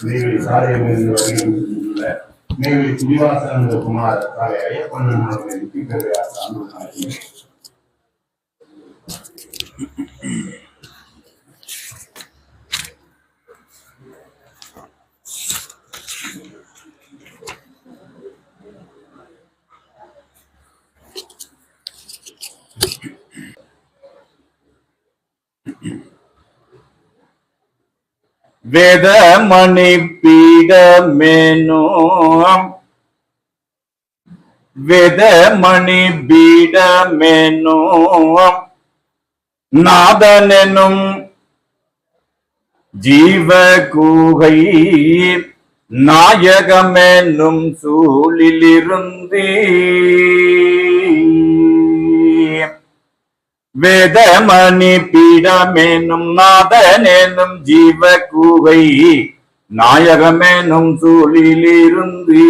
நெய்வேலி சாலையில் நெய்வேலி குடிவாசன குமார் சாலை ஐயப்பன் வேதமணி பீடமேனும் வேதமணி பீடமேனும் நாதனெனும் ஜீவ கூகை நாயகமெனும் சூழிலிருந்தே வேதமணி பீடமேனும் நாதனேனும் ஜீவ கூகை நாயகமேனும் சூழிலிருந்து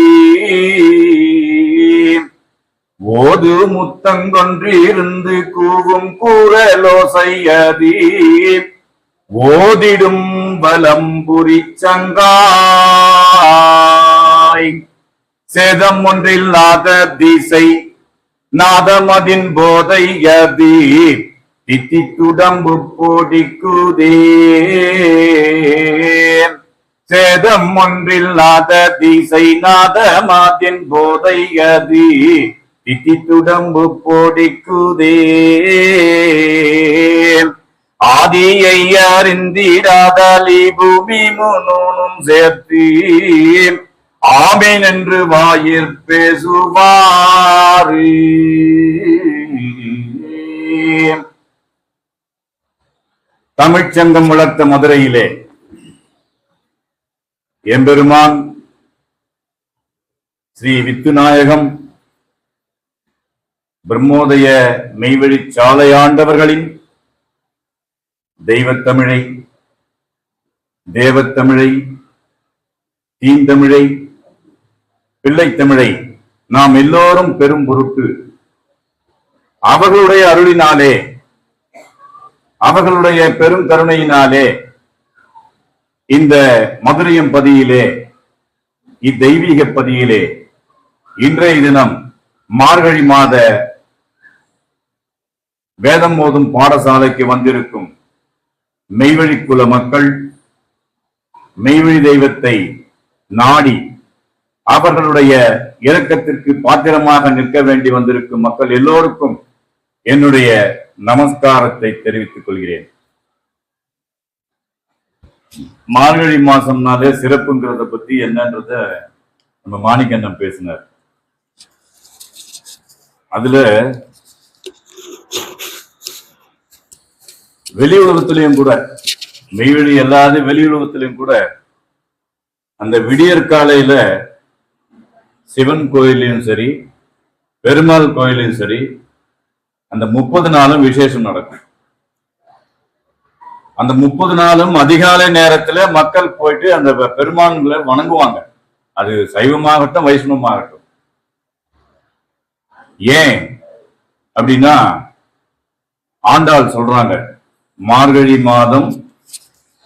ஓது முத்தங்கொன்றிருந்து கூவும் கூறலோசையதி ஓதிடும் வலம்புரி சங்காய் சேதம் ஒன்றில்லாத திசை நாதமதின் போதையதி தித்தித்துடம்பு பொடிக்குதே சேதம் ஒன்றில்லாத திசை நாதமதின் போதையதி தித்தித்துடம்பு பொடிக்குதே ஆதியை அறிந்திடாதலி பூமி முனூனும் சேர்த்து ஆமேன் என்று வாயிற் பேசுவாரு. தமிழ்ச்சங்கம் வளர்த்த மதுரையிலே எம்பெருமான் ஸ்ரீ வித்துநாயகம் பிரம்மோதய மெய்வழி சாலையாண்டவர்களின் தெய்வத்தமிழை, தேவத்தமிழை, தீந்தமிழை, பிள்ளைத்தமிழை நாம் எல்லோரும் பெரும் பொருட்டு அவர்களுடைய அருளினாலே, அவர்களுடைய பெரும் கருணையினாலே இந்த மதுரையம் பதியிலே, இத்தெய்வீக பதியிலே இன்றைய தினம் மார்கழி மாத வேதம் ஓதும் பாடசாலைக்கு வந்திருக்கும் மெய்வழி குல மக்கள், மெய்வழி தெய்வத்தை நாடி அவர்களுடைய இரக்கத்திற்கு பாத்திரமாக நிற்க வேண்டி வந்திருக்கும் மக்கள் எல்லோருக்கும் என்னுடைய நமஸ்காரத்தை தெரிவித்துக் கொள்கிறேன். மார்கழி மாசம்னாலே சிறப்புங்கிறத பத்தி என்னன்றத நம்ம மாணிக்கண்ணன் பேசினார். அதுல வெளி உலகத்திலையும் கூட, மெய்வழி அல்லாத வெளி உலகத்திலையும் கூட அந்த விடியற் காலையில சிவன் கோயிலையும் சரி, பெருமாள் கோயிலையும் சரி, அந்த 30 நாளும் விசேஷம் நடக்கும். அந்த 30 நாளும் அதிகாலை நேரத்துல மக்கள் போயிட்டு அந்த பெருமான்களை வணங்குவாங்க. அது சைவமாகட்டும் வைஷ்ணவமாகட்டும். ஏன் அப்படின்னா ஆண்டாள் சொல்றாங்க, மார்கழி மாதம்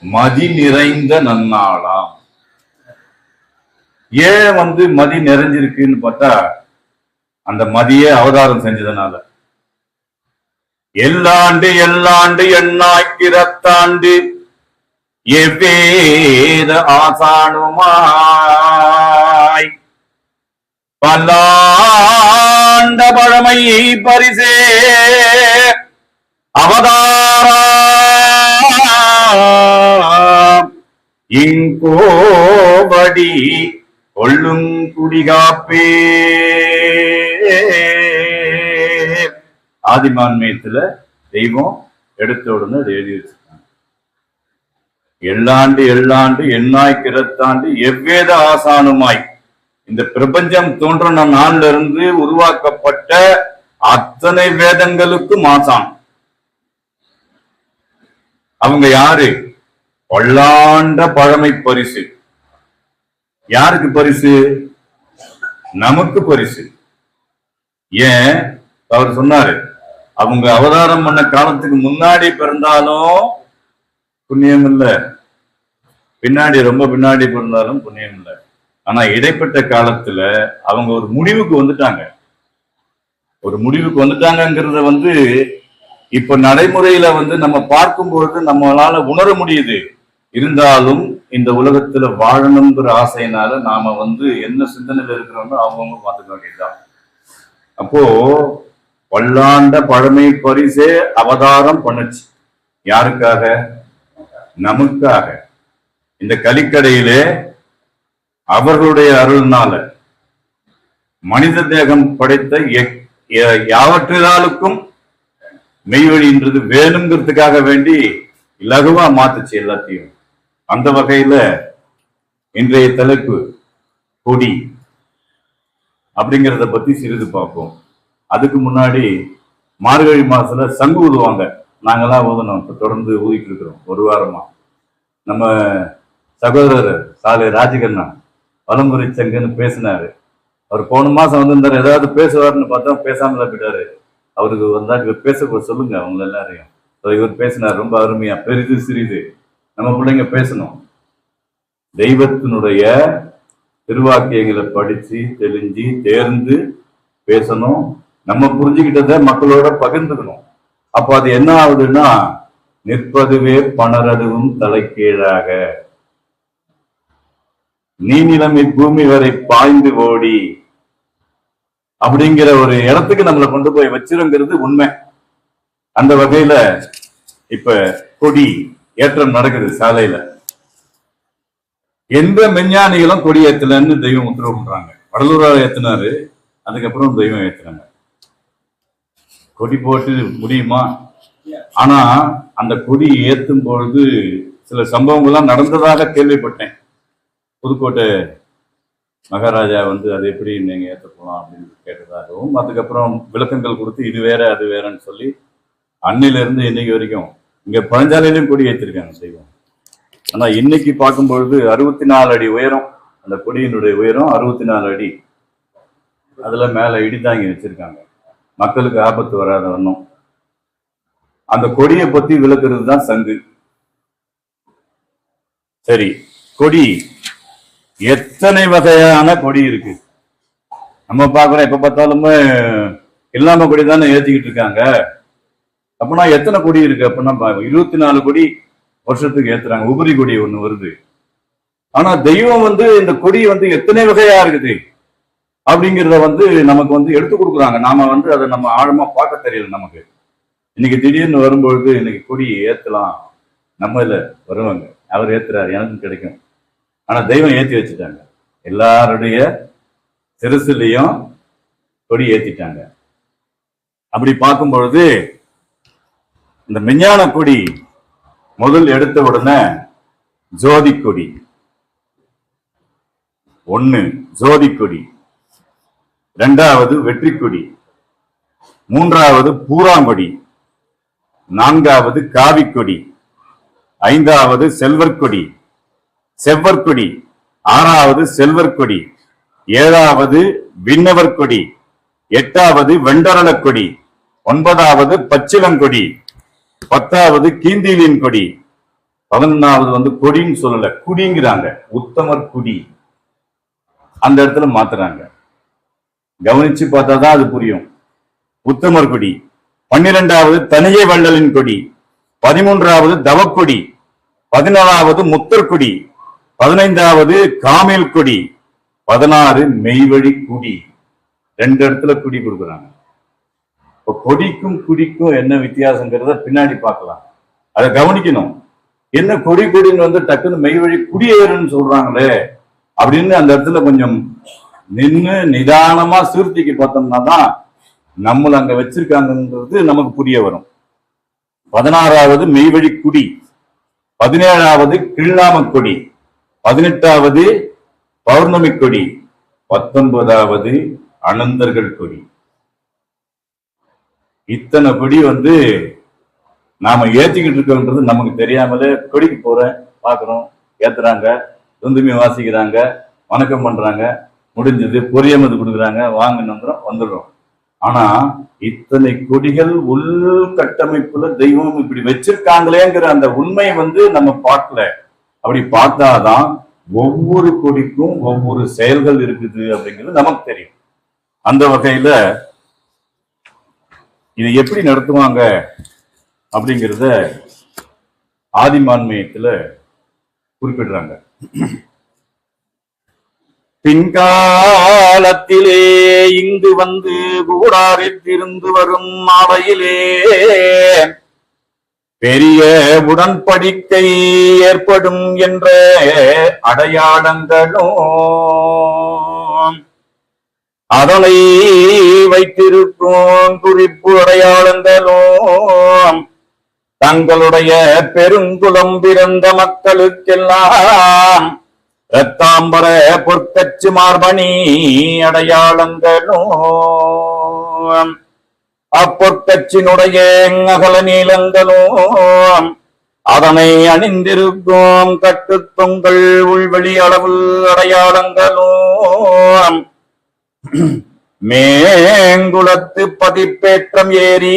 மதி நிறைந்த நன்னாளாம். ஏன் மதி நிறைஞ்சிருக்குன்னு பார்த்தா அந்த மதியே அவதாரம் செஞ்சதுனால. எல்லாண்டு எல்லாண்டு எண்ணாய்க்கிறத்தாண்டு எவ்வேத ஆசானுமாய் பல்லாண்ட பழமை பரிசே அவதாரா இங்கோபடி கொள்ளும் குடிகாப்பே. ஆதிமான்மயத்துல தெய்வம் எடுத்த உடனே அதை எழுதி வச்சிருக்காங்க. எள்ளாண்டு எள்ளாண்டு எண்ணாய்க்கிறத்தாண்டு எவ்வேத ஆசானுமாய், இந்த பிரபஞ்சம் தோன்றின நாள்ல இருந்து உருவாக்கப்பட்ட அத்தனை வேதங்களுக்கும் ஆசான். அவங்க யாரு? பல்லாண்ட பழமை பரிசு. யாருக்கு பரிசு? நமக்கு பரிசு. ஏன் அவர் சொன்னாரு, அவங்க அவதாரம் பண்ண காலத்துக்கு முன்னாடி பிறந்தாலும் புண்ணியம் இல்லை, பின்னாடி ரொம்ப பின்னாடி பிறந்தாலும் புண்ணியம் இல்லை. ஆனா இடைப்பட்ட காலத்துல அவங்க ஒரு முடிவுக்கு வந்துட்டாங்க. ஒரு முடிவுக்கு வந்துட்டாங்கிறத இப்ப நடைமுறையில நம்ம பார்க்கும்பொழுது நம்மளால உணர முடியுது. இருந்தாலும் இந்த உலகத்துல வாழணுங்கிற ஆசையினால நாம என்ன சிந்தனையில இருக்கிறோம்னு அவங்கவுங்க பார்த்துக்க வேண்டியதுதான். அப்போ பல்லாண்ட பழமை பரிசே அவதாரம் பண்ணுச்சு. யாருக்காக? நமக்காக. இந்த கலிக்கடையிலே அவர்களுடைய அருள்னால மனித தேகம் படைத்த யாவற்றாலுக்கும் மெய்வழின்றது வேணுங்கிறதுக்காக வேண்டி இலகுவா மாத்துச்சு எல்லாத்தையும். அந்த வகையில இன்றைய தலைப்பு கொடி அப்படிங்கிறத பத்தி சிறிது பார்ப்போம். அதுக்கு முன்னாடி மார்கழி மாசத்துல சங்கு ஊதுவாங்க. நாங்கெல்லாம் ஊதணும், தொடர்ந்து ஊதிட்டு இருக்கிறோம் ஒரு வாரமா. நம்ம சகோதரர் சாலை ராஜகண்ணா வலம்புரி சங்குன்னு பேசினாரு. அவர் போன மாசம் வந்திருந்தாரு, ஏதாவது பேசுவாருன்னு பார்த்தா பேசாம போயிட்டாரு. அவருக்கு வந்தா இவர் பேச சொல்லுங்க அவங்க எல்லாரையும். இவர் பேசினார் ரொம்ப அருமையா, பெரிது சிறிது நம்ம பிள்ளைங்க பேசணும். தெய்வத்தினுடைய திருவாக்கியங்களை படிச்சு தெளிஞ்சு தேர்ந்து பேசணும். நம்ம புரிஞ்சுக்கிட்டத மக்களோட பகிர்ந்துக்கணும். அப்ப அது என்ன ஆகுதுன்னா, நிற்பதுவே பணரதுவும் தலைக்கீழாக, நீநிலைமை பூமி வரை பாய்ந்து ஓடி அப்படிங்கிற ஒரு இடத்துக்கு நம்மளை கொண்டு போய் வச்சிருங்கிறது உண்மை. அந்த வகையில இப்ப கொடி ஏற்றம் நடக்குது சாலையில. எந்த மெஞ்ஞானிகளும் கொடி ஏத்தலன்னு தெய்வம் உத்தரவு பண்றாங்க. வடலூரால் ஏத்தினாரு, அதுக்கப்புறம் தெய்வம் ஏத்துறாங்க. கொடி போட்டு முடியுமா? ஆனா அந்த கொடி ஏத்தும் பொழுது சில சம்பவங்கள்லாம் நடந்ததாக கேள்விப்பட்டேன். புதுக்கோட்டை மகாராஜா அது எப்படி நீங்க ஏற்ற போலாம் அப்படின்னு கேட்டதாகவும், அதுக்கப்புறம் விளக்கங்கள் கொடுத்து இது வேற அது வேறன்னு சொல்லி அன்னையில இருந்து இன்னைக்கு வரைக்கும் இங்க பழஞ்சாலையிலும் கொடி ஏற்றிருக்காங்க தெய்வம். ஆனா இன்னைக்கு பார்க்கும்பொழுது 64 அடி உயரம், அந்த கொடியினுடைய உயரம் 64 அடி. அதுல மேல இடிதாங்கி வச்சிருக்காங்க, மக்களுக்கு ஆபத்து வராத வண்ணம். அந்த கொடியை பத்தி விளக்குறது தான் சங்கு. சரி, கொடி எத்தனை வகையான கொடி இருக்கு நம்ம பாக்குறோம். எப்ப பார்த்தாலுமே இல்லாம கொடி தானே ஏத்திக்கிட்டு இருக்காங்க. அப்படின்னா எத்தனை கொடி இருக்கு அப்படின்னா 24 கொடி வருஷத்துக்கு ஏத்துறாங்க. உபரி கொடி ஒண்ணு வருது. ஆனா தெய்வம் இந்த கொடி எத்தனை வகையா இருக்குது அப்படிங்கிறத நமக்கு எடுத்து கொடுக்குறாங்க. நாம அதை நம்ம ஆழமா பார்க்க தெரியல நமக்கு. இன்னைக்கு திடீர்னு வரும்பொழுது இன்னைக்கு கொடி ஏத்தலாம், நம்ம இல்ல வருவாங்க, அவர் ஏத்துறாரு எனக்கும் கிடைக்கும். ஆனா தெய்வம் ஏத்தி வச்சுட்டாங்க. எல்லாருடைய சிறுசுலையும் கொடி ஏத்திட்டாங்க. அப்படி பார்க்கும் பொழுது இந்த மெஞ்ஞான கொடி முதல் எடுத்த உடனே ஜோதி கொடி ஒண்ணு, ஜோதி கொடி. இரண்டாவது வெற்றி கொடி, மூன்றாவது பூராங்கொடி, நான்காவது காவிக்கொடி, ஐந்தாவது செல்வர்கொடி செவ்வர்கொடி, ஆறாவது செல்வர்கொடி, ஏழாவது விண்ணவர்கொடி, எட்டாவது வெண்டரளக்கொடி, ஒன்பதாவது பச்சிலங்கொடி, 10வது கீந்திலின் கொடி, 11வது கொடின்னு சொல்லல குடிங்கிறாங்க, உத்தமர் குடி. அந்த இடத்துல மாத்துறாங்க. கவனிச்சு பார்த்தாதான் அது புரியும். உத்தமர் கொடி. 12வது தனியை வள்ளலின் கொடி, 13வது தவக்கொடி, 14வது முத்தர்கொடி, 15வது காமில் கொடி, 16 மெய்வழி குடி. 2 இடத்துல குடி கொடுக்குறாங்க. இப்போ கொடிக்கும் குடிக்கும் என்ன வித்தியாசங்கிறத பின்னாடி பார்க்கலாம். அதை கவனிக்கணும். என்ன கொடி கொடின்னு டக்குன்னு மெய்வழி குடியேறுன்னு சொல்றாங்களே அப்படின்னு அந்த இடத்துல கொஞ்சம் நின்று நிதானமா சீர்திக்கு பார்த்தோம்னா தான் நம்மள அங்க வச்சிருக்காங்கன்றது நமக்கு புரிய வரும். 16வது மெய்வழி குடி, 17வது கிள்ளாம கொடி, 18வது பௌர்ணமி கொடி, 19வது அனந்தர்கள் கொடி. இத்தனை கொடி நாம ஏத்திக்கிட்டு இருக்கோன்றது நமக்கு தெரியாமலே கொடிக்கு போறேன் பாக்குறோம், ஏத்துறாங்க, துந்துமி வாசிக்கிறாங்க, வணக்கம் பண்றாங்க. முடிஞ்சது, பொரியமது கொடுக்குறாங்க, வாங்கினோம் வந்துடுறோம். ஆனா இத்தனை கொடிகள் உள் கட்டமைப்புல தெய்வம் இப்படி வச்சிருக்காங்களேங்கிற அந்த உண்மை நம்ம பார்க்கல. அப்படி பார்த்தாதான் ஒவ்வொரு கொடிக்கும் ஒவ்வொரு செயல்கள் இருக்குது அப்படிங்கிறது நமக்கு தெரியும். அந்த வகையில இதை எப்படி நடத்துவாங்க அப்படிங்கிறத ஆதிமான்மயத்துல குறிப்பிடுறாங்க. பின்காலத்திலே இங்கு வந்து கூடாரித்திருந்து வரும் நாளையிலே பெரிய உடன்படிக்கை ஏற்படும் என்ற அடையாளங்களும் அதனை வைத்திருக்கும் குறிப்பு அடையாளங்களும் தங்களுடைய பெருங்குலம் பிறந்த மக்களுக்கெல்லாம் இரத்தாம்பர பொற்கச்சு மார்பணி அடையாளங்களும் அப்பொற்கச்சினுடைய அகல நீளங்களும் அதனை அணிந்திருக்கும் கட்டு தொங்கல் உள்வெளி அளவு அடையாளங்களும் மேங்குளத்து பதிப்பேற்றம் ஏறி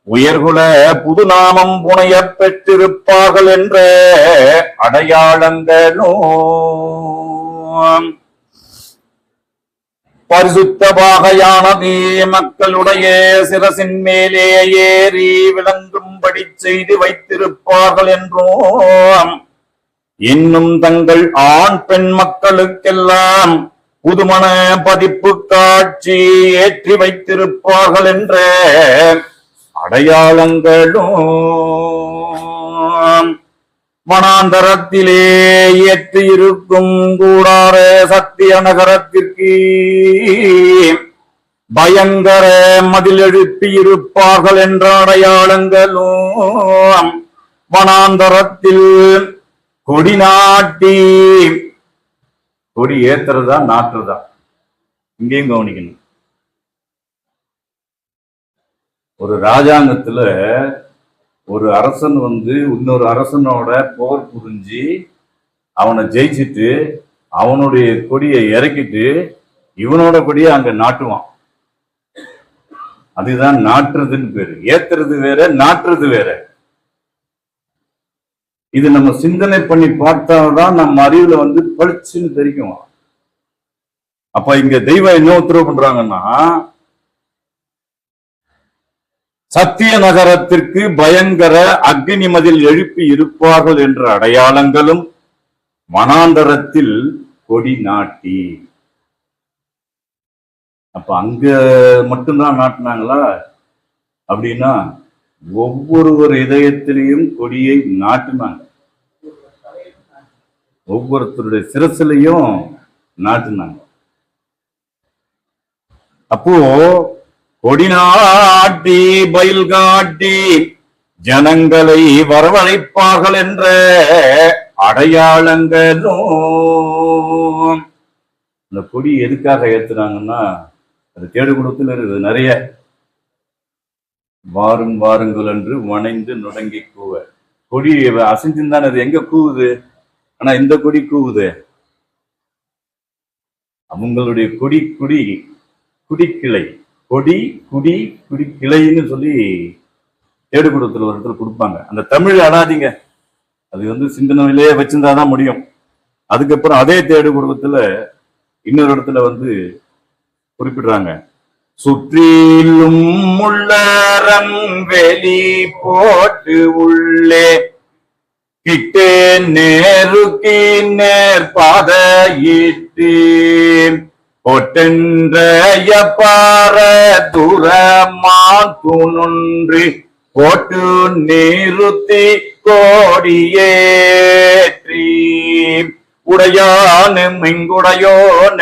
உயர்குல புதுநாமம் புனைய பெற்றிருப்பார்கள் என்ற அடையாளங்களும் பரிசுத்த பாகையானது மக்களுடைய சிரசின் மேலே ஏறி விளங்கும்படி செய்து வைத்திருப்பார்கள் என்றும் இன்னும் தங்கள் ஆண் பெண் மக்களுக்கெல்லாம் புதுமண பதிப்பு காட்சி ஏற்றி வைத்திருப்பார்கள் என்ற அடையாளங்களும் வனாந்தரத்திலே ஏற்றி இருக்கும் கூடார சத்திய நகரத்திற்கு பயங்கர மதில் எழுப்பி இருப்பார்கள் என்ற அடையாளங்களும் வனாந்தரத்தில் கொடி நாட்டி, கொடி ஏத்துறதா நாட்டுறதா இங்கேயும் கவனிக்கணும். ஒரு ராஜாங்கத்துல ஒரு அரசன் இன்னொரு அரசனோட போர் புரிஞ்சு அவனை ஜெயிச்சுட்டு அவனுடைய கொடியை இறக்கிட்டு இவனோட கொடியை அங்க நாட்டுவான். அதுதான் நாட்டுறதுன்னு பேரு. ஏத்துறது வேற, நாட்டுறது வேற. இது நம்ம சிந்தனை பண்ணி பார்த்தாதான் நம்ம அறிவுல பளிச்சுன்னு தெரியும். அப்ப இங்க தெய்வம் என்ன உத்தரவு பண்றாங்கன்னா, சத்திய நகரத்திற்கு பயங்கர அக்னி மதில் எழுப்பி இருப்பார்கள் என்ற அடையாளங்களும் வனாந்தரத்தில் கொடி நாட்டி. அப்ப அங்க மட்டும்தான் நாட்டினாங்களா அப்படின்னா, ஒவ்வொருவர் இதயத்திலையும் கொடியை நாட்டினாங்க. ஒவ்வொருத்தருடைய சிரசிலையும் நாட்டினாங்க. அப்போ கொடி நாட்டி பயில் காட்டி ஜனங்களை வரவழைப்பார்கள் என்ற அடையாளங்களும். இந்த கொடி எதுக்காக ஏத்துறாங்கன்னா, அது தேடுகுடத்தில் இருக்குது நிறைய. வாரும் வாருங்கள் என்று வணைந்து நுடங்கி கூவ. கொடி அசைஞ்சுதான் அது எங்க கூவுது, ஆனா இந்த கொடி கூவுது. அவங்களுடைய கொடி குடி குடிக்கிளை, கொடி குடி குடிக்கிளைன்னு சொல்லி தேடுகுடத்துல ஒரு இடத்துல கொடுப்பாங்க. அந்த தமிழ் அடாதீங்க, அது சிந்தனையிலேயே வச்சிருந்தாதான் முடியும். அதுக்கப்புறம் அதே தேடுகுடத்துல இன்னொரு இடத்துல குறிப்பிடுறாங்க, சுற்றிலும் உள்ளரம் வெளி போட்டு உள்ளே கிட்டே நேருக்கு நேர்பாதையிட்டு பொட்டென்றைய பார தூரமாத்துனொன்று போட்டு நிறுத்தி கோடியேற்றி உடையானும் இங்குடையோன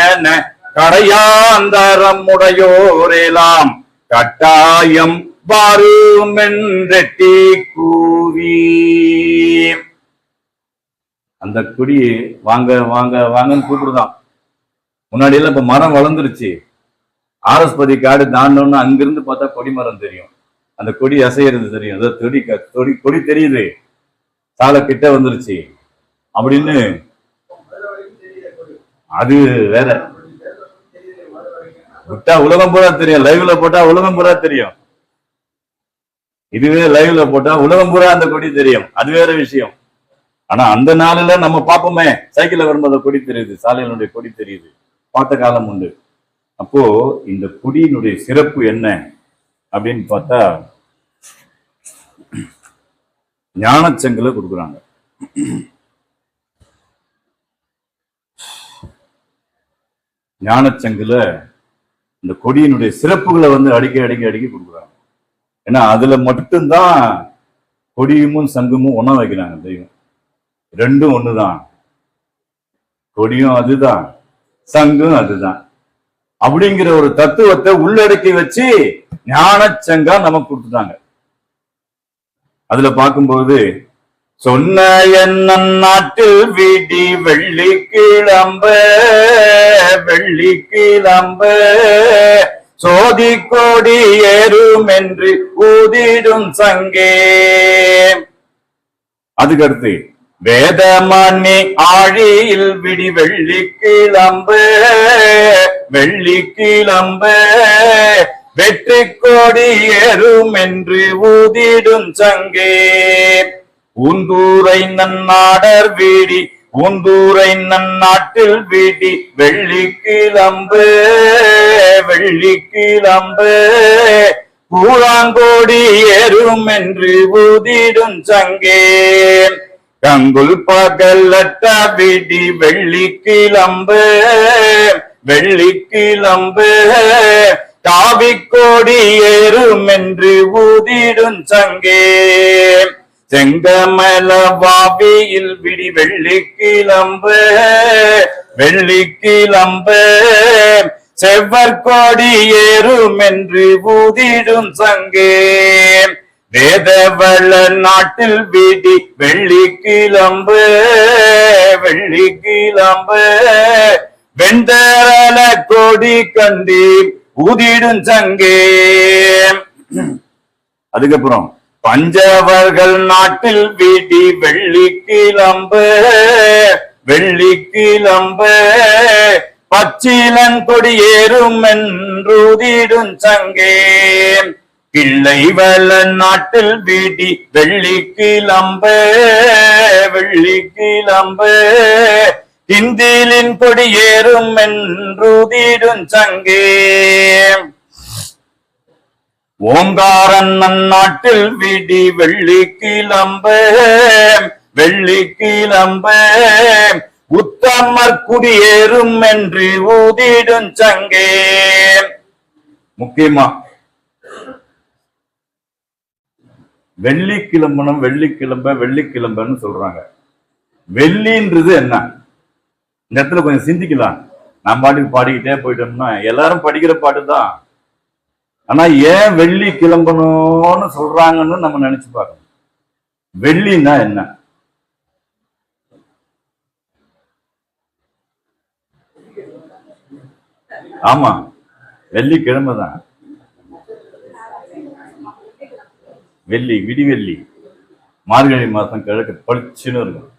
கடையாந்தரம் உடையோரெல்லாம் கட்டாயம் வாருமென்றெட்டி கூவி. அந்த கொடி வாங்க வாங்க வாங்கன்னு கூப்பிடுதான். முன்னாடி எல்லாம் இப்ப மரம் வளர்ந்துருச்சு. ஆரஸ்பதி காடு தாண்டோன்னு அங்கிருந்து பார்த்தா கொடி மரம் தெரியும், அந்த கொடி அசைகிறது தெரியும். அதாவது கொடி தெரியுது, சாலை கிட்ட வந்துருச்சு அப்படின்னு. அது வேற. விட்டா உலகம் பூரா தெரியும், லைவ்ல போட்டா உலகம் பூரா தெரியும். இதுவே லைவ்ல போட்டா உலகம் பூரா அந்த கொடி தெரியும், அது வேற விஷயம். ஆனா அந்த நாளில நம்ம பார்ப்போமே, சைக்கிள்ல வரும்போது கொடி தெரியுது, சாலையினுடைய கொடி தெரியுது, பார்த்த காலம் உண்டு. அப்போ இந்த கொடியினுடைய சிறப்பு என்ன அப்படின்னு பார்த்தா, ஞானச்சங்கில கொடுக்குறாங்க. ஞானச்சங்கில இந்த கொடியினுடைய சிறப்புகளை அடிக்கி கொடுக்குறாங்க. ஏன்னா அதுல மட்டும்தான் கொடியும் சங்குமும் ஒன்னா வைக்கிறாங்க. தெய்வம் ரெண்டும் ஒண்ணுதான், கொடியும் அதுதான், சங்கும் அதுதான் அப்படிங்கிற ஒரு தத்துவத்தை உள்ளடக்கி வச்சு ஞானச்சங்கா நமக்கு கொடுத்துட்டாங்க. அதுல பார்க்கும்போது, சொன்ன என்ன நாட்டில் விடி வெள்ளி கிளம்ப சோதி கோடி ஏறும் என்று ஊதிடும் சங்கே. அதுக்கடுத்து, வேதமணி ஆழியில் விடி வெள்ளி கிளம்ப வெற்றி கோடி ஏறும் என்று ஊதிடும் சங்கே. ஊந்தூரை நன்னாடர் வீடி ஊந்தூரை நன்னாட்டில் வீடி வெள்ளி கிளம்ப பூராங்கோடி ஏறும் என்று ஊதிடும் சங்கே. கங்குல் பகலட்ட விடி வெள்ளி கிளம்ப காவிக்கோடி ஏறும் என்று ஊதிடும் சங்கே. செங்கமல வாவியில் விடி வெள்ளி கிளம்ப செவ்வற்கோடி ஏறும் என்று ஊதிடும் சங்கே. வேதவள நாட்டில் விடி வெள்ளி கிளம்ப வெண்தரல கோடி கண்டி ஊதிடும் சங்கே. அதுக்கப்புறம், பஞ்சவர்கள் நாட்டில் விடி வெள்ளி கிளம்ப பச்சிலன் கொடி ஏறும் என்றூதிடும் சங்கே. பிள்ளைவள நாட்டில் விடி வெள்ளி கிளம்ப இந்திலின் கொடி ஏறும் என்றூதிடும் சங்கே. ஓங்காரன் நன்னாட்டில் விடி வெள்ளி கிளம்ப உத்தமர் குடியேறும் என்று ஊதிடும் சங்கே. முக்கியமா வெள்ளிக்கிழம்பன்னு சொல்றாங்க. வெள்ளின்றது என்ன? இந்த இடத்துல கொஞ்சம் சிந்திக்கலாம். நான் பாட்டுக்கு பாடிக்கிட்டே போயிட்டோம்னா எல்லாரும் படிக்கிற பாட்டு தான். ஆனா ஏன் வெள்ளி கிளம்பணும்னு சொல்றாங்கன்னு நம்ம நினைச்சு பார்க்கணும். வெள்ளின்னா என்ன? ஆமா, வெள்ளிக்கிழமை தான். விடிவெள்ளி மார்கழி மாசம் கிழக்கு பளிச்சுன்னு இருக்கும்.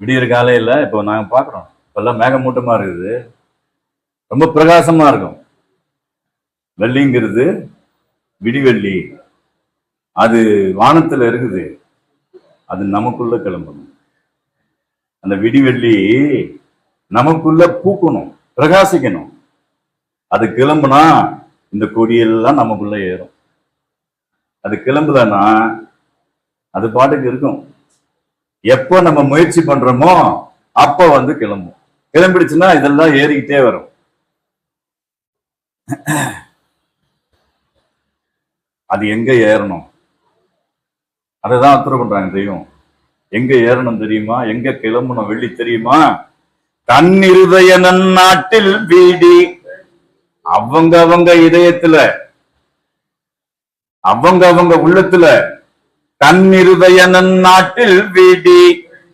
விடியற காலையில இப்போ நாங்க பாக்குறோம், இப்பெல்லாம் மேகமூட்டமா இருக்குது, ரொம்ப பிரகாசமா இருக்கும். வெள்ளிங்கிறது விடிவெள்ளி, அது வானத்துல இருக்குது, அது நமக்குள்ள கிளம்பணும். அந்த விடிவெள்ளி நமக்குள்ள பூக்கணும், பிரகாசிக்கணும். அது கிளம்புனா இந்த கொடியெல்லாம் நமக்குள்ள ஏறும். அது கிளம்புலன்னா அது பாட்டுக்கு இருக்கும். எப்போ நம்ம முயற்சி பண்றோமோ அப்ப கிளம்பும். கிளம்பிடுச்சுன்னா இதெல்லாம் ஏறிக்கிட்டே வரும். அது எங்க ஏறணும், அதைதான் உத்தரவு பண்றாங்க தெய்வம். எங்க ஏறணும் தெரியுமா? எங்க கிளம்பணும் வெள்ளி தெரியுமா? தன்னிருதய நன்னாட்டில் வீடி, அவங்க இதயத்துல, அவங்க உள்ளத்துல, தன்னிருதய நன்னாட்டில் வீடி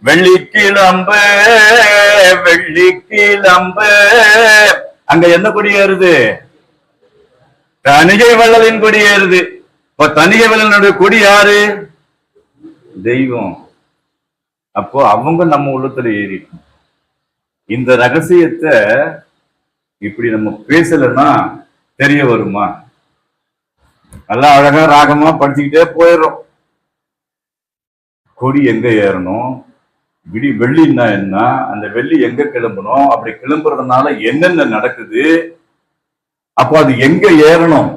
வெள்ளி கிளம்ப அங்க என்ன கொடி ஏறுது? தணிகை வள்ளலின் கொடி ஏறுது. இப்ப தணிகை வள்ளலினுடைய கொடி யாரு? தெய்வம். அப்போ அவங்க நம்ம உள்ளத்துல ஏறிடும். இந்த ரகசியத்தை இப்படி நம்ம பேசலன்னா தெரிய வருமா? நல்லா அழகா ராகமா படிச்சுக்கிட்டே போயிடுறோம். கொடி எங்க ஏறணும், வெள்ளின்னா என்ன, அந்த வெள்ளி எங்க கிளம்பணும், அப்படி கிளம்புறதுனால என்னென்ன நடக்குது, அப்போ அது எங்க ஏறணும்?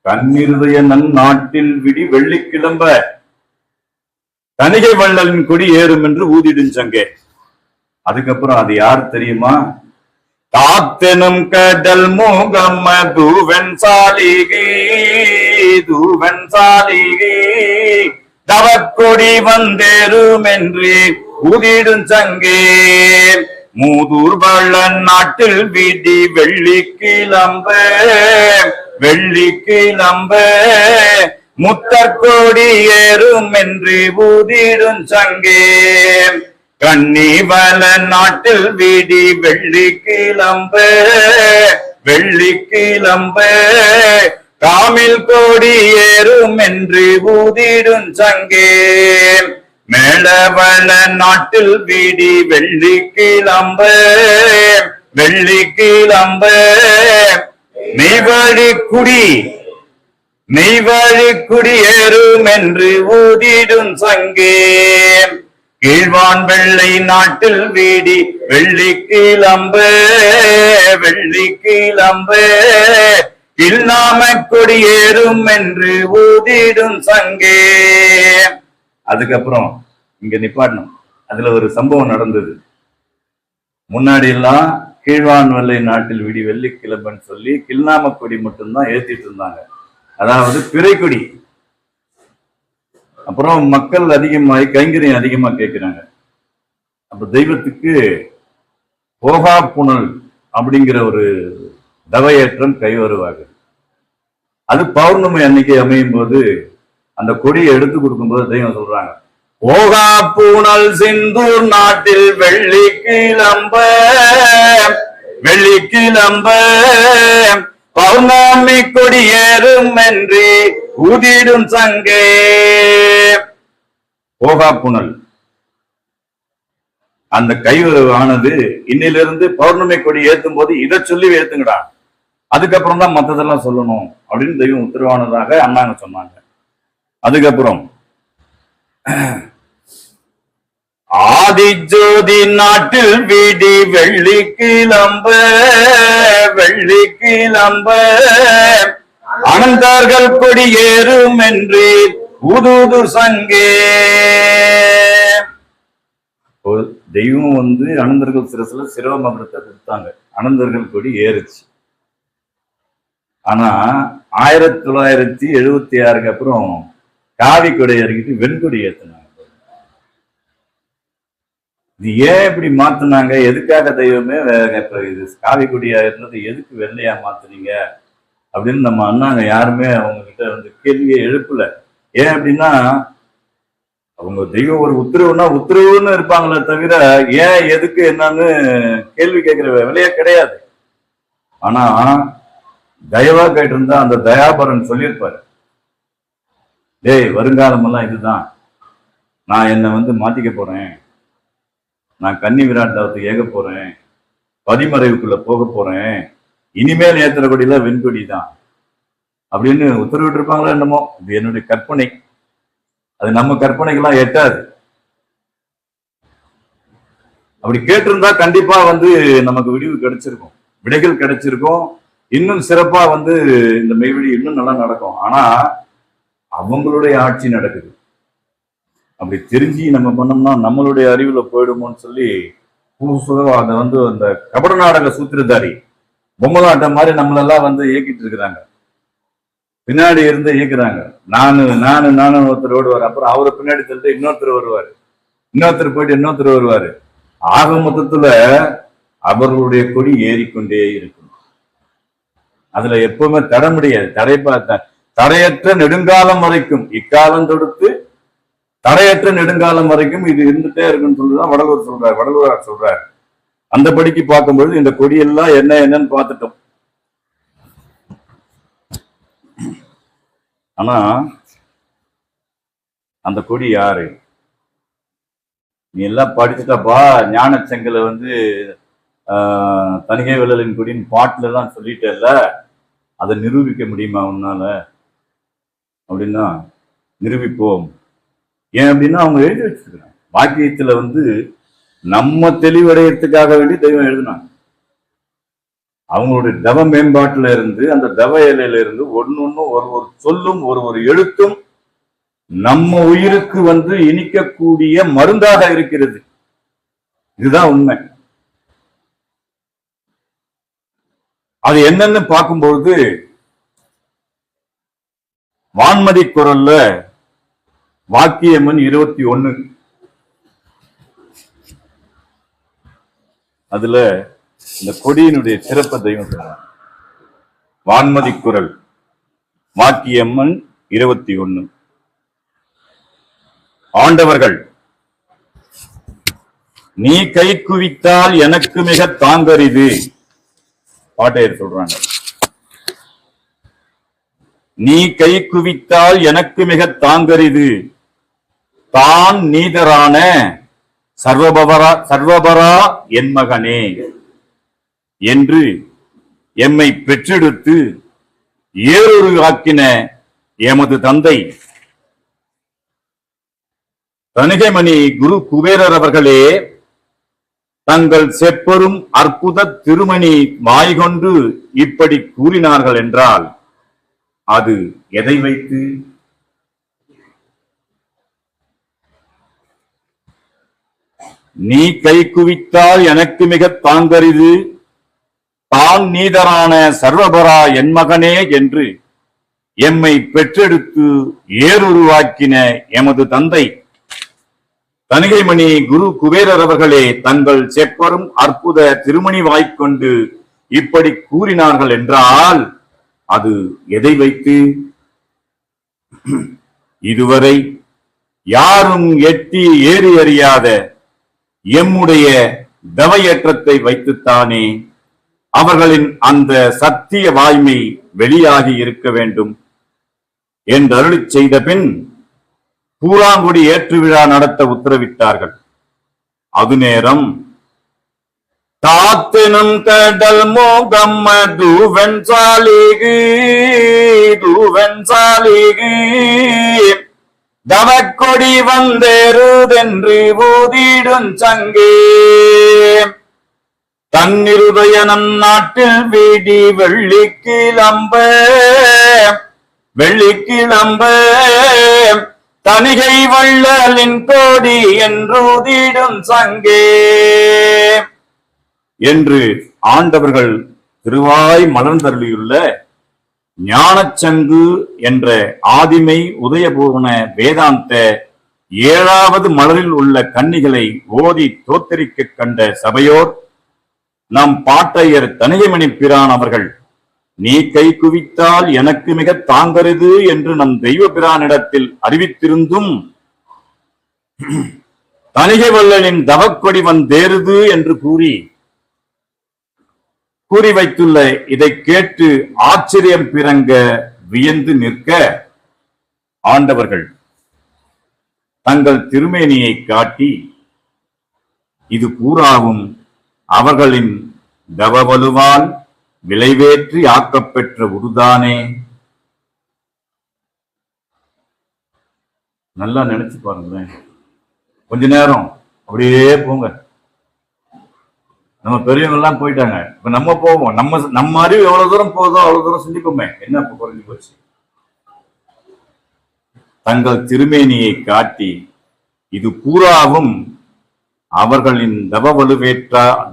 கண்ணிருதய நன்னாட்டில் வெள்ளி கிளம்ப தணிகை வள்ளலின் கொடி ஏறும் என்று ஊதிடுஞ்சங்கே. அதுக்கப்புறம் அது யார் தெரியுமா? தாத்தெனும் கடல் மூகம் தூவன் சாலிகை தவக்கொடி வந்தேறும் என்று ஊதிடும் சங்கே. மூதூர் வள்ளன் நாட்டில் வீதி வெள்ளி கிளம்ப முத்தற்கொடி ஏறும் என்று ஊதிடும் சங்கே. கன்னிவள நாட்டில் வீதி வெள்ளி கிளம்ப காமில் கொடி ஏறும் என்று ஊதிடும் சங்கே. மேலவள நாட்டில் வீதி வெள்ளி கிளம்ப மெய்வழி குடி ஏறும் என்று ஊதிடும் சங்கே. கீழ்வான் வெள்ளை நாட்டில் வீடி வெள்ளி கிளம்ப இல்லாம கொடியேறும் என்று ஊதிடும் சங்கே. அதுக்கப்புறம் இங்க நிப்பாட்டணும். அதுல ஒரு சம்பவம் நடந்தது. முன்னாடி எல்லாம் கீழ்வான் வெள்ளை நாட்டில் வீடி வெள்ளி கிளம்பன்னு சொல்லி கிள்நாம கொடி மட்டும்தான் ஏத்திட்டு இருந்தாங்க, அதாவது பிறைக்கொடி. அப்புறம் மக்கள் அதிகமாகி கைங்கரியம் அதிகமா கேட்கிறாங்க. அப்ப தெய்வத்துக்கு போகா புனல் அப்படிங்கிற ஒரு தவையேற்றம் கை வருவாங்க. அது பௌர்ணமி அன்னைக்கு அமையும் போது அந்த கொடியை எடுத்து கொடுக்கும்போது தெய்வம் சொல்றாங்க, போகா பூனல் சிந்தூர் நாட்டில் வெள்ளி கிளம்ப பௌர்ணமி கொடி ஏறும் என்று ஊதிடும் சங்கே. போகா புனல் அந்த கைவரவானது இன்னிலிருந்து பௌர்ணமி கொடி ஏத்தும் போது இதை சொல்லி ஏத்துங்கடா, அதுக்கப்புறம் தான் மற்றதெல்லாம் சொல்லணும் அப்படின்னு தெய்வம் உத்தரவானதாக அண்ணாங்க சொன்னாங்க. அதுக்கப்புறம் ஆதிஜோதி நாட்டில் வீதி வெள்ளி கிளம்ப அனந்தர்கள் கொடி ஏறும் என்று ஊதுது சங்கே. தெய்வம் அனந்தர்கள் சிரசுல சிரவமகரத்தை கொடுத்தாங்க, அனந்தர்கள் கொடி ஏறுச்சு. ஆனா 1976 அப்புறம் காவி கொடை இறக்கிட்டு வெண்கொடி ஏத்துனாங்க. இது ஏன் இப்படி மாத்தினாங்க? எதுக்காக தெய்வமே இப்ப இது காவி கொடியா இருந்தது எதுக்கு வெள்ளையா மாத்துனீங்க அப்படின்னு நம்ம அண்ணாங்க யாருமே அவங்க கிட்ட கேள்வியை எழுப்பல. ஏன் அப்படின்னா அவங்க தெய்வம் ஒரு உத்தரவுன்னு இருப்பாங்களே தவிர ஏன் எதுக்கு என்னன்னு கேள்வி கேட்கிற வேலையே கிடையாது. ஆனா தயவா கேட்டு இருந்தா அந்த தயாபரன் சொல்லியிருப்பாரு, டேய் வருங்காலம் எல்லாம் இதுதான், நான் என்னை மாத்திக்க போறேன், நான் கன்னி விராட்டாவத்துக்கு ஏக போறேன், பதிமறைவுக்குள்ள போக போறேன், இனிமேல் ஏத்துற கொடியில வெண்கொடி தான் அப்படின்னு உத்தரவிட்டு இருப்பாங்களா என்னமோ. இது என்னுடைய கற்பனை, அது நம்ம கற்பனைக்கெல்லாம் எட்டாது. அப்படி கேட்டிருந்தா கண்டிப்பா நமக்கு விடிவு கிடைச்சிருக்கும், விடைகள் கிடைச்சிருக்கும், இன்னும் சிறப்பா இந்த மெய்வழி இன்னும் நல்லா நடக்கும். ஆனா அவங்களுடைய ஆட்சி நடக்குது. அப்படி தெரிஞ்சு நம்ம பண்ணோம்னா நம்மளுடைய அறிவுல போயிடுமோன்னு சொல்லி அதை அந்த கபட நாடக சூத்திரதாரி பொம்மலாட்டம் மாதிரி நம்மளெல்லாம் இயக்கிட்டு இருக்கிறாங்க, பின்னாடி இருந்து இயக்குறாங்க. நானு ஒருத்தர் ஓடுவார், அப்புறம் அவரை பின்னாடி தள்ளிட்டு இன்னொருத்தர் வருவாரு, இன்னொருத்தர் போயிட்டு இன்னொருத்தர் வருவாரு. ஆக மொத்தத்துல அவர்களுடைய கொடி ஏறிக்கொண்டே இருக்கும். அதுல எப்பவுமே தட முடியாது. தடையற்ற நெடுங்காலம் வரைக்கும், இக்காலம் தொடுத்து தடையற்ற நெடுங்காலம் வரைக்கும் இது இருந்துட்டே இருக்குன்னு சொல்லிதான் வடலூரார் சொல்றாரு. அந்த படிக்கு பார்க்கும்பொழுது இந்த கொடியெல்லாம் என்னன்னு பார்த்துட்டோம். ஆனா அந்த கொடி யாரு? நீ எல்லாம் படிச்சுட்டாப்பா, ஞான செங்கலை தணிகை வள்ளலின் கொடியின் பாட்டுல தான் சொல்லிட்டேல்ல, அதை நிரூபிக்க முடியுமா உன்னால அப்படின்னா நிரூபிப்போம். ஏன் அப்படின்னா அவங்க எழுதி வச்சிருக்காங்க. வாக்கியத்துல நம்ம தெளிவடையறதுக்காக வேண்டி தெய்வம் எழுதினாங்க. அவங்களுடைய தவ மேம்பாட்டுல இருந்து, அந்த தவ இலையில இருந்து ஒன்னொன்னு ஒரு சொல்லும் ஒரு எழுத்தும் நம்ம உயிருக்கு இனிக்கக்கூடிய மருந்தாக இருக்கிறது. இதுதான் உண்மை. அது என்னன்னு பார்க்கும்பொழுது வான்மதி குரல்ல வாக்கியம்மன் 21 அதுல இந்த கொடியினுடைய சிறப்ப தெய்வம் சொல்றாங்க. வான்மதி குரல் வாக்கியம்மன் 21. ஆண்டவர்கள் நீ கை குவித்தால் எனக்கு மிக தாங்கரிது. பாட்டையர் சொல்றாங்க, நீ கை குவித்தால் எனக்கு மிக தாங்கரிது, தான் நீதரான சர்வபரா என் மகனே என்று எம்மை பெற்றெடுத்து ஏறொரு ஆக்கின எமது தந்தை தணிகைமணி குரு குபேரர் அவர்களே தங்கள் செப்பரும் அற்புத திருமணி வாய்கொண்டு இப்படி கூறினார்கள் என்றால் அது எதை வைத்து? நீ கை குவித்தால் எனக்கு மிக தாங்கரிது, தான் நீதரான சர்வபரா என் மகனே என்று எம்மை பெற்றெடுத்து ஏறுருவாக்கின எமது தந்தை தணிகைமணி குரு குபேரர் அவர்களே தங்கள் செப்பரும் அற்புத திருமணி வாய்க்கொண்டு இப்படி கூறினார்கள் என்றால் அது எதை வைத்து? இதுவரை யாரும் எட்டி ஏறி அறியாத எம்முடைய தவையேற்றத்தை வைத்துத்தானே அவர்களின் அந்த சத்திய வாய்மை வெளியாகி இருக்க வேண்டும் என்று அருளிச் செய்த பின் பூராங்குடி ஏற்று விழா நடத்த உத்தரவிட்டார்கள். அது நேரம் தாத்தினும் கடல் மோகம் தூவன் சாலிகு தவக்கொடி வந்தேறுதென்று ஊதிடும் சங்கே தன்னிருதயனம் நாட்டில் வீடி வெள்ளிக்கிளம்ப தணிகை வள்ளலின் கோடி என்றூதிடும் சங்கே என்று ஆண்டவர்கள் திருவாய் மலர்ந்தருளியுள்ள ஞானச்சங்கு என்ற ஆதிமை உதயபூர்ண வேதாந்த 7வது மலரில் உள்ள கன்னிகளை ஓதி தோத்தரிக்க கண்ட சபையோர் நம் பாட்டையர் தணிகைமணி பிரான் அவர்கள் நீ கை குவித்தால் எனக்கு மிக தாங்கருது என்று நம் தெய்வ பிரானிடத்தில் அறிவித்திருந்தும் தணிகை வள்ளலின் தவக்கொடி வந்தேறுது என்று கூறி வைத்துள்ள இதை கேட்டு ஆச்சரியம் பிறங்க வியந்து நிற்க ஆண்டவர்கள் தங்கள் திருமேனியை காட்டி இது பூராவும் அவர்களின் தவவலுவால் விளைவேற்றி ஆக்கப்பெற்ற உருதானே. நல்லா நினைச்சு பாருங்களேன். கொஞ்ச நேரம் அப்படியே போங்க. நம்ம பெரியவங்க எல்லாம் போயிட்டாங்க, இப்ப நம்ம போவோம். நம்ம அறிவு எவ்வளவு தூரம் போதோ அவ்வளவு தூரம் சிந்திப்போமே. என்ன இப்ப குறைஞ்சு போச்சு? தங்கள் திருமேனியை காட்டி இது பூராவும் அவர்களின்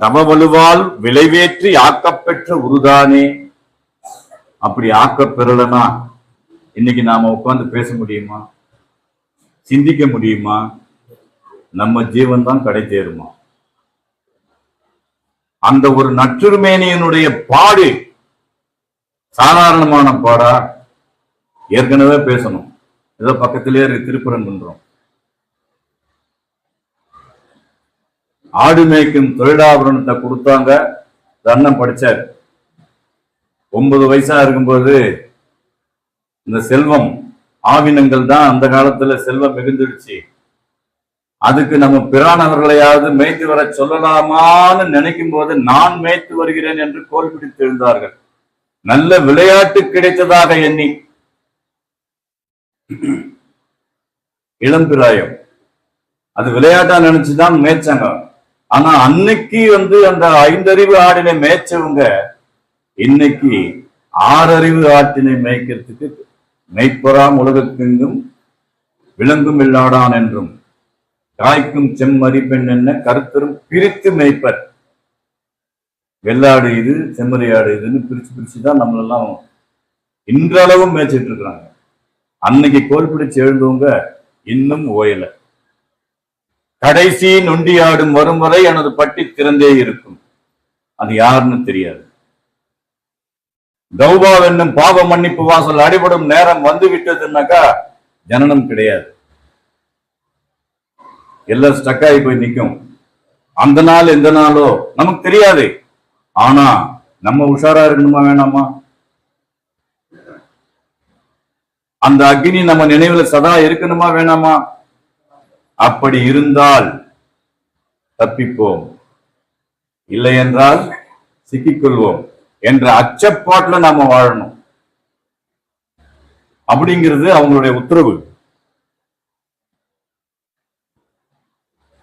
தவவலுவால் விளைவேற்றி ஆக்கப்பெற்ற உருதானே. அப்படி ஆக்கப்பெறலனா இன்னைக்கு நாம உட்கார்ந்து பேச முடியுமா? சிந்திக்க முடியுமா? நம்ம ஜீவன் தான் கடை தேருமா? அந்த ஒரு நற்றுமேனியனுடைய பாடு சாதாரணமான பாடா? ஏற்கனவே பேசணும். ஏதோ பக்கத்திலே திருப்புறம் பண்றோம். ஆடு மேய்க்கும் தொழிலாபரணத்தை கொடுத்தாங்க. அண்ணன் படிச்சார். 9 வயசா இருக்கும்போது இந்த செல்வம் ஆவினங்கள் தான் அந்த காலத்துல செல்வம் மிகுந்துடுச்சு. அதுக்கு நம்ம பிரானவர்களையாவது மேய்த்து வர சொல்லலாமான்னு நினைக்கும் போது நான் மேய்த்து வருகிறேன் என்று கோல் பிடித்து எழுந்தார்கள். நல்ல விளையாட்டு கிடைத்ததாக எண்ணி இளம்பிராயம் அது விளையாட்டா நினைச்சுதான் மேய்ச்சாங்க. ஆனா அன்னைக்கு அந்த 5 அறிவு ஆடினை மேய்ச்சவங்க இன்னைக்கு 6 அறிவு ஆட்டினை மேய்க்கிறதுக்கு மெய்ப்பொறாம் உலகத்தெங்கும் விலங்கும் இல்லாடான் என்றும் காய்க்கும் செம்மறி பெண் என்ன கருத்தரும் பிரித்து மேய்ப்பர். வெள்ளாடு இது செம்மறி ஆடு இதுன்னு பிரிச்சுதான் நம்மளெல்லாம் இன்றளவும் மேய்ச்சிட்டு இருக்கிறாங்க. அன்னைக்கு கோல் பிடிச்சு எழுந்தவங்க இன்னும் ஓயல. கடைசி நொண்டியாடும் வரும் வரை எனது பட்டி திறந்தே இருக்கும். அது யாருன்னு தெரியாது. தௌபா என்னும் பாவ மன்னிப்பு வாசல் அடிபடும் நேரம் வந்து விட்டதுன்னாக்கா ஜனனம் கிடையாது. எல்லாம் ஸ்டக்காகி போய் நிற்கும். அந்த நாள் எந்த நாளோ நமக்கு தெரியாது. ஆனா நம்ம உஷாரா இருக்கணுமா வேணாமா? அந்த அக்னி நம்ம நினைவுல சதா இருக்கணுமா வேணாமா? அப்படி இருந்தால் தப்பிப்போம், இல்லை என்றால் சிக்கிக்கொள்வோம் என்ற அச்சப்பாட்டுல நாம வாழணும். அப்படிங்கிறது அவங்களுடைய உத்தரவு.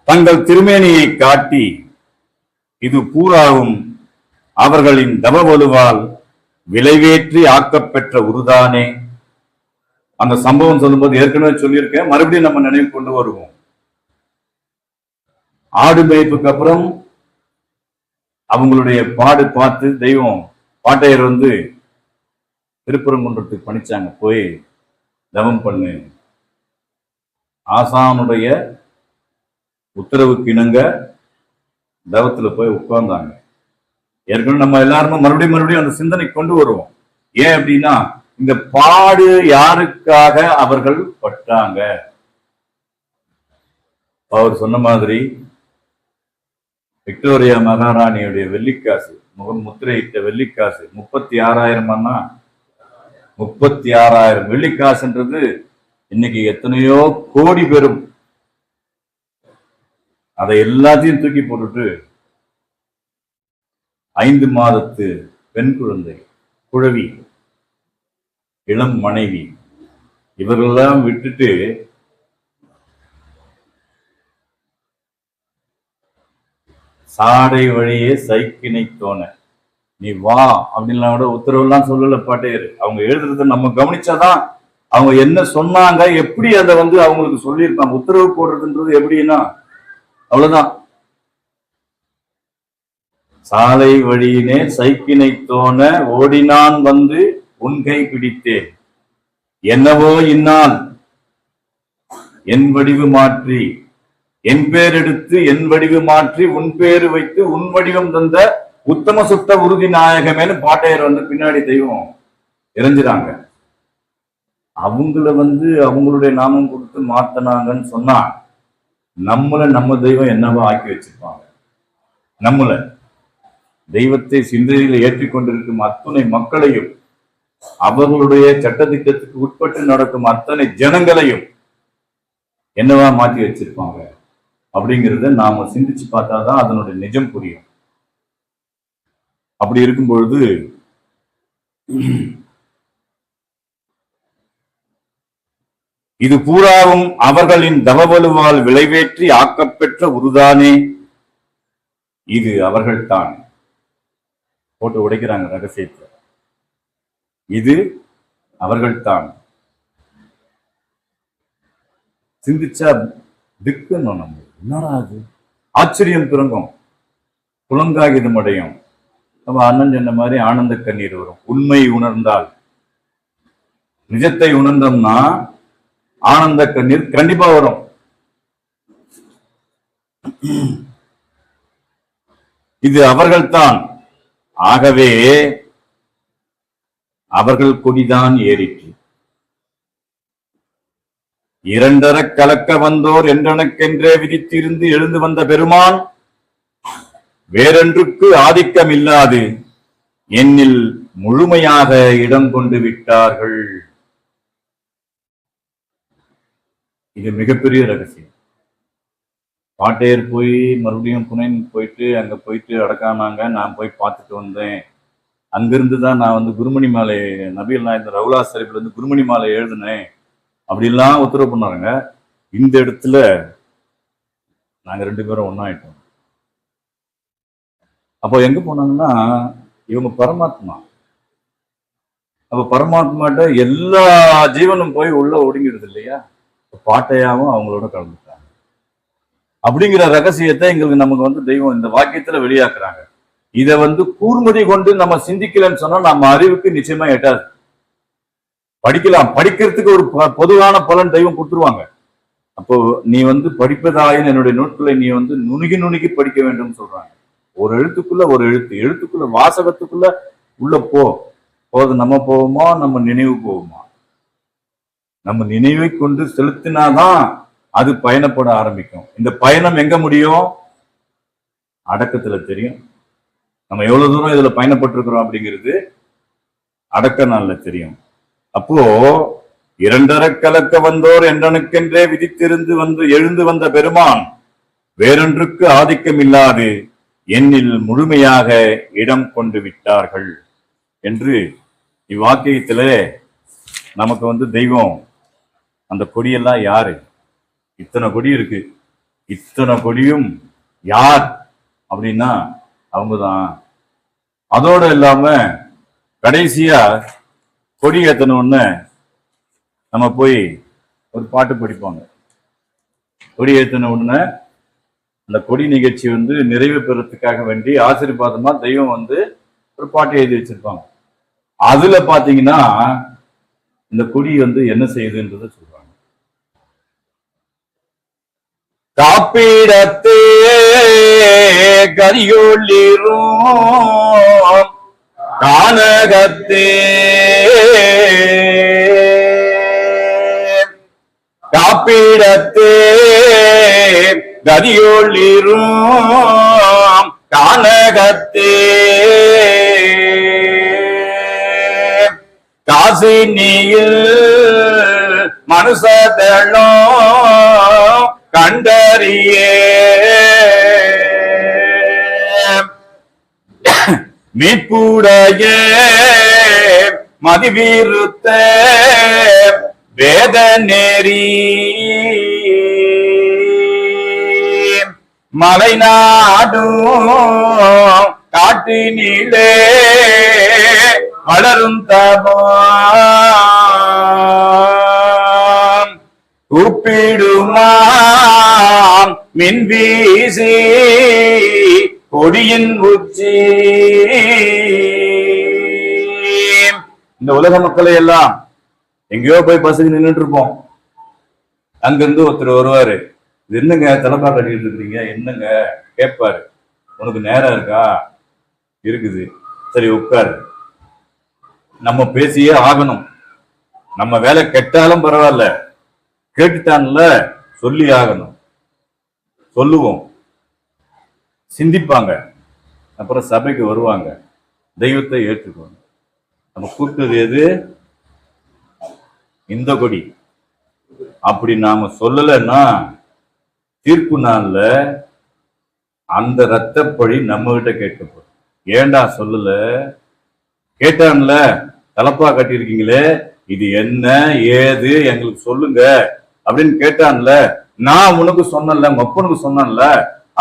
தங்கள் திருமேனியை காட்டி இது பூராவும் அவர்களின் தவவலுவால் விளைவேற்றி ஆக்கப்பெற்ற உருதானே. அந்த சம்பவம் சொல்லும்போது ஏற்கனவே சொல்லியிருக்கேன், மறுபடியும் நம்ம நினைவு கொண்டு வருவோம். ஆடு மேய்ப்புக்கு அப்புறம் அவங்களுடைய பாடு பார்த்து தெய்வம் பாட்டையர் திருப்பரங்குன்றத்துக்கு பணிச்சாங்க, போய் தவம் பண்ணு. ஆசானுடைய உத்தரவுக்கு இணங்க தவத்துல போய் உட்கார்ந்தாங்க. ஏற்கனவே நம்ம எல்லாருமே மறுபடியும் அந்த சிந்தனை கொண்டு வருவோம். ஏன் அப்படின்னா, இந்த பாடு யாருக்காக அவர்கள் பட்டாங்க? அவர் சொன்ன மாதிரி விக்டோரியா மகாராணியுடைய வெள்ளிக்காசு, முத்திரையிட்ட வெள்ளிக்காசு 36,000 36,000 வெள்ளிக்காசுன்றது இன்னைக்கு எத்தனையோ கோடி பெறும். அதை எல்லாத்தையும் தூக்கி போட்டுட்டு 5 மாதத்து பெண் குழந்தை, குழவி, இளம் மனைவி இவர்களெல்லாம் விட்டுட்டு சாடை வழியே சைக்கினை தோண நீ வா அப்படின்லாம் கூட உத்தரவுலாம் சொல்லல பாட்டையர். அவங்க எழுதுறத நம்ம கவனிச்சாதான் அவங்க என்ன சொன்னாங்க, எப்படி அதை அவங்களுக்கு சொல்லியிருப்பாங்க. உத்தரவு போடுறதுன்றது எப்படின்னா அவ்வளவுதான். சாலை வழியினே சைக்கினை தோண ஓடினான் உன் கை பிடித்தேன், என்னவோ இந்நாள் என் வடிவு மாற்றி என் பேர் எடுத்து என் வடிவு மாற்றி உன் பேரு வைத்து உன் வடிவம் தந்த உத்தம சுத்த உறுதி நாயகமேனு பாட்டையர் பின்னாடி தெய்வம் இறைஞ்சிறாங்க. அவங்கள அவங்களுடைய நாமம் கொடுத்து மாத்தினாங்கன்னு சொன்னா நம்ம தெய்வம் என்னவா ஆக்கி வச்சிருப்பாங்க. நம்மள தெய்வத்தை சிந்தனையில ஏற்றிக்கொண்டிருக்கும் அத்தனை மக்களையும், அவர்களுடைய சட்டத்திட்டத்துக்கு உட்பட்டு நடக்கும் அத்தனை ஜனங்களையும் என்னவா மாற்றி வச்சிருப்பாங்க அப்படிங்கிறத நாம சிந்திச்சு பார்த்தாதான் அதனுடைய நிஜம் புரியும். அப்படி இருக்கும் பொழுது இது பூராவும் அவர்களின் தவவலுவால் விளைவேற்றி ஆக்கப்பெற்ற உருதானே. இது அவர்கள்தான். போட்டு உடைக்கிறாங்க ரகசியத்தை. இது அவர்கள்தான். சிந்திச்சா திக்குன்னு நம்ம என்னடா அது ஆச்சரியம் பிறங்கும், புலங்காகிதம் அடையும். நம்ம அண்ணன் சொன்ன மாதிரி ஆனந்த கண்ணீர் வரும். உண்மை உணர்ந்தால், நிஜத்தை உணர்ந்தோம்னா ஆனந்த கண்ணீர் கண்டிப்பா வரும். இது அவர்கள்தான். ஆகவே அவர்கள் கொடிதான் ஏறிற்று. இரண்டர கலக்க வந்தோர் என்றனக்கென்றே விதித்திருந்து எழுந்து வந்த பெருமான் வேறொன்றுக்கு ஆதிக்கம் இல்லாது என்னில் முழுமையாக இடம் கொண்டு விட்டார்கள். இது மிகப்பெரிய ரகசியம். பாட்டையர் போய் மறுபடியும் புனேன் போயிட்டு அங்க போயிட்டு அடக்கானாங்க. நான் போய் பார்த்துட்டு வந்தேன். அங்கிருந்து தான் நான் வந்து குருமணி மாலை நபிகள் நாயகம் ரவுலா ஷரீஃப்ல இருந்து குருமணி மாலை எழுதினேன் அப்படிலாம் உத்தரவு பண்ணாருங்க. இந்த இடத்துல நாங்க 2 பேரும் ஒன்னாயிட்டோம். அப்போ எங்க போனாங்கன்னா இவங்க பரமாத்மா. அப்ப பரமாத்மாட்ட எல்லா ஜீவனும் போய் உள்ள ஒடுங்கிடுது இல்லையா? பாட்டையாவும் அவங்களோட கலந்துட்டாங்க. அப்படிங்கிற ரகசியத்தை எங்களுக்கு நமக்கு வந்து தெய்வம் இந்த வாக்கியத்துல வெளியாக்குறாங்க. இதை வந்து கூர்மதி கொண்டு நம்ம சிந்திக்கலன்னு சொன்னா நம்ம அறிவுக்கு நிச்சயமா எட்டாது. படிக்கலாம், படிக்கிறதுக்கு ஒரு பொதுவான பலன் தெய்வம் கொடுத்துருவாங்க. அப்போ நீ வந்து படிப்பதாயின் என்னுடைய நூட்களை நீ வந்து நுணுகி நுணுகி படிக்க வேண்டும் சொல்றாங்க. ஒரு எழுத்துக்குள்ள ஒரு எழுத்துக்குள்ள வாசகத்துக்குள்ள உள்ள போது நம்ம போவோமா, நம்ம நினைவு போவோமா? நம்ம நினைவை கொண்டு செலுத்தினாதான் அது பயணப்பட ஆரம்பிக்கும். இந்த பயணம் எங்க முடியும்? அடக்கத்துல தெரியும். நம்ம எவ்வளவு தூரம் இதுல பயணப்பட்டிருக்கிறோம் அப்படிங்கிறது அடக்க நாள்ல தெரியும். அப்போ 2 கலக்க வந்தோர் என்றனுக்கென்றே விதித்திருந்து எழுந்து வந்த பெருமான் வேறொன்றுக்கு ஆதிக்கம் இல்லாது என்னில் முழுமையாக இடம் கொண்டு விட்டார்கள் என்று இவ்வாக்கியத்திலே நமக்கு வந்து தெய்வம் அந்த கொடியெல்லாம் யாரு? இத்தனை கொடி இருக்கு. இத்தனை கொடியும் யார் அப்படின்னா அவங்கதான். அதோட இல்லாம கடைசியா கொடி ஏத்தணும்னு நம்ம போய் ஒரு பாட்டு படிப்பாங்க. கொடி ஏத்தின உடனே அந்த கொடி நிகழ்ச்சி வந்து நிறைவு பெறத்துக்காக வேண்டி ஆசீர்வாதமா தெய்வம் வந்து ஒரு பாட்டு எழுதி வச்சிருப்பாங்க. அதுல பாத்தீங்கன்னா இந்த கொடி வந்து என்ன செய்யுதுன்றத சொல்றாங்க. காப்பீடத்தே கரியோளிரும் கானகத்தே காப்பீடத்தே கரியோளிரும் கானகத்தே காசினியில் மனுஷதளம் கண்டறியே மீட்புடைய மதிவீருத்த வேத நெறி மலைநாடும் காட்டினிலே வளரும் தபம் கூப்பிடுமாம் மின்வீசி கொடியின் உச்சி. இந்த உலக மக்களை எல்லாம் எங்கேயோ போய் பஸ்ஸுக்கு நின்றுட்டு இருப்போம். அங்கிருந்து ஒருத்தர் வருவாரு, இது என்னங்க தலைப்பா கட்டிட்டு இருக்கீங்க, என்னங்க கேட்பாரு. உனக்கு நேரம் இருக்கா? இருக்குது, சரி உட்காரு. நம்ம பேசியே ஆகணும். நம்ம வேலை கெட்டாலும் பரவாயில்ல, கேட்டுட்டான்ல சொல்லி ஆகணும். சொல்லுவோம், சிந்திப்பாங்க, அப்புறம் சபைக்கு வருவாங்க, தெய்வத்தை ஏற்றுக்குவாங்க. நம்ம கூப்பிட்டது எது? இந்த கொடி. அப்படி நாம சொல்லலைன்னா தீர்ப்பு நாள்ல அந்த ரத்தப்பழி நம்ம கிட்ட கேட்கப்படும். ஏண்டா சொல்லல? கேட்டான்ல, தலப்பா கட்டியிருக்கீங்களே, இது என்ன ஏது எங்களுக்கு சொல்லுங்க அப்படின்னு கேட்டான்ல. நான் உனக்கு சொன்னல, மப்பனுக்கு சொன்னல,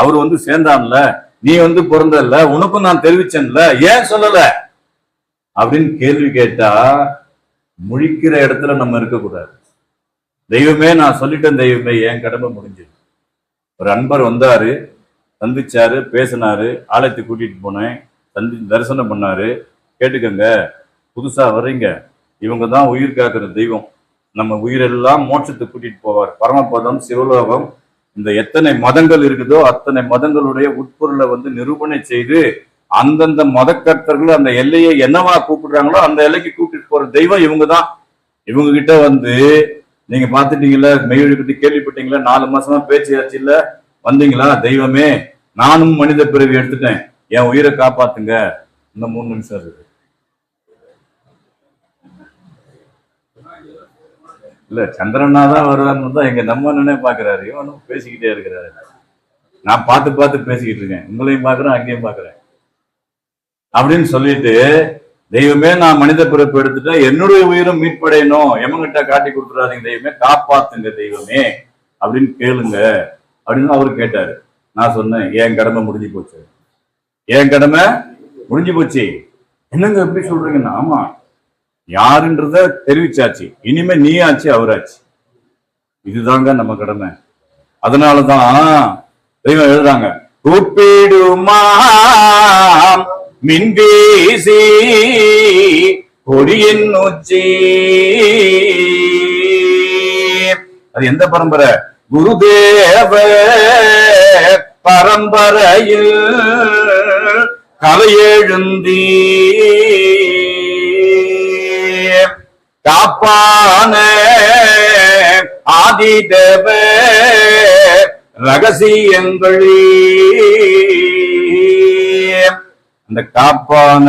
அவரு வந்து சேர்ந்தான்ல, நீ வந்து பிறந்தல, உனக்கும் நான் தெரிவிச்சேன்ல, ஏன் சொல்லல அப்படின்னு கேள்வி கேட்டா முழிக்கிற இடத்துல நம்ம இருக்கக்கூடாது. தெய்வமே நான் சொல்லிட்டேன், தெய்வமே என் கடமை முடிஞ்சது. ஒரு அன்பர் வந்தாரு, சந்திச்சாரு, பேசினாரு, ஆலயத்துக்கு கூட்டிட்டு போனேன், தரிசனம் பண்ணாரு. கேட்டுக்கங்க, புதுசா வர்றீங்க, இவங்க தான் உயிர் காக்கிற தெய்வம். நம்ம உயிரெல்லாம் மோட்சத்துக்கு கூட்டிட்டு போவார். பரமபதம், சிவலோகம், இந்த எத்தனை மதங்கள் இருக்குதோ அத்தனை மதங்களுடைய உட்பொருளை வந்து நிரூபணை செய்து அந்தந்த மதக்கர்த்தர்கள் அந்த எல்லையை என்னவா கூப்பிடுறாங்களோ அந்த எல்லைக்கு கூப்பிட்டு போற தெய்வம் இவங்க தான். இவங்க கிட்ட வந்து நீங்க பாத்துட்டீங்களா, மெய்வழி பத்தி கேள்விப்பட்டீங்களா, 4 மாசமா பேச்சியாச்சு இல்ல, வந்தீங்களா? தெய்வமே, நானும் மனித பிறவி எடுத்துட்டேன், என் உயிரை காப்பாத்துங்க. இன்னும் 3 நிமிஷம் இருக்கு. இல்ல, சந்திரனா தான் வருவான்னு தான் எங்க நம்ம நினை பாக்குறாரு. இவனும் பேசிக்கிட்டே இருக்கிறாரு. நான் பார்த்து பார்த்து பேசிக்கிட்டு இருக்கேன், உங்களையும் பார்க்கிறேன் அங்கேயும் பார்க்கிறேன் அப்படின்னு சொல்லிட்டு, தெய்வமே நான் மனித பிறப்பு எடுத்துட்டேன், என்னுடைய உயிரும் மீட்படையணும், எமங்கிட்ட காட்டி கொடுத்துடாதீங்க தெய்வமே, காப்பாத்துங்க தெய்வமே அப்படின்னு கேளுங்க அப்படின்னு அவரு கேட்டாரு. நான் சொன்னேன், என் கடமை முடிஞ்சு போச்சு, என் கடமை முடிஞ்சு போச்சு. என்னங்க எப்படி சொல்றீங்கன்னா, ஆமா யாருன்றத தெரிவிச்சாச்சு, இனிமே நீ ஆச்சு அவராச்சு, இதுதாங்க நம்ம கடமை. அதனாலதான் தெய்வம் எழுதுறாங்க, கூப்பிடுமா மின்வீசி கொடியின் உச்சி. அது எந்த பரம்பரை? குருதேவ பரம்பரையில் கலையெழுந்தி காப்பான ஆதிதேவ ரகசியங்கள். அந்த காப்பான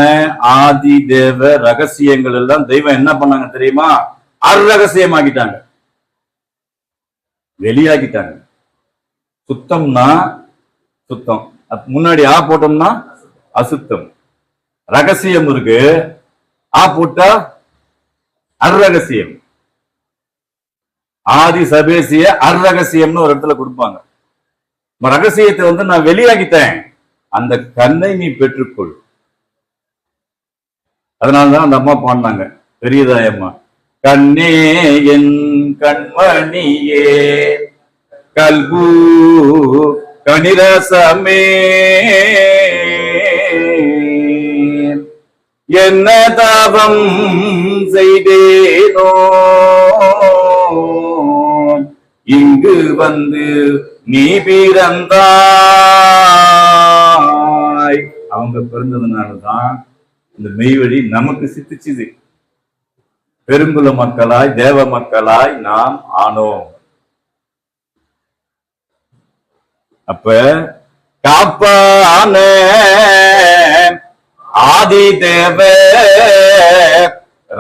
ஆதி தேவ ரகசியங்கள் எல்லாம் தெய்வம் என்ன பண்ணாங்க தெரியுமா? அரகசியமாக்கிட்டாங்க, வெளியாக்கிட்டாங்க. சுத்தம்னா சுத்தம், முன்னாடி ஆ போட்டோம்னா அசுத்தம். ரகசியம் இருக்கு, ஆ போட்டா அரகசியம். ஆதி சபேசிய அரகசியம்னு ஒரு இடத்துல கொடுப்பாங்க. ரகசியத்தை நான் வெளியாகிட்டேன், அந்த கண்ணை நீ பெற்றுக்கொள். அதனாலதான் அந்த அம்மா பாடினாங்க, பெரியதாயம்மா, கண்ணே என் கண்மணியே கல்பூ கனிரசமே என்ன தாபம் செய்தேனோ இங்கு வந்து நீ பிறந்தாய். அவங்க பிறந்ததுனாலதான் இந்த மெய்வழி நமக்கு சித்திச்சுது. பெருங்குல மக்களாய் தேவ மக்களாய் நாம் ஆனோம். அப்ப காப்பான ஆதி தேவ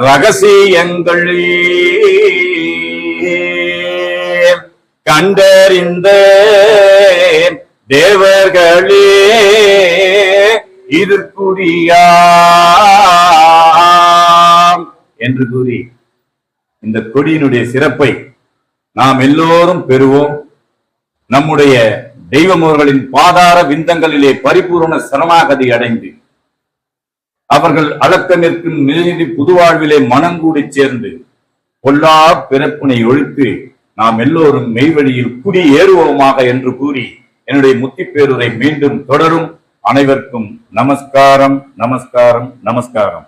ரகசியங்கள் கண்டறிந்த தேவர்களே இதற்குரியாம் என்று கூறி இந்த கொடியினுடைய சிறப்பை நாம் எல்லோரும் பெறுவோம். நம்முடைய தெய்வமோர்களின் பாதார விந்தங்களிலே பரிபூரண சரணாகதி அடைந்து அவர்கள் அளக்க நிற்கும் நீதி புதுவாழ்விலே மனங்கூடி சேர்ந்து பொல்லா பிறப்பினை ஒழித்து நாம் எல்லோரும் மெய்வழியில் குடி ஏறுவோமாக என்று கூறி என்னுடைய முத்திப்பேருரை மீண்டும் தொடரும். அனைவருக்கும் நமஸ்காரம், நமஸ்காரம், நமஸ்காரம்.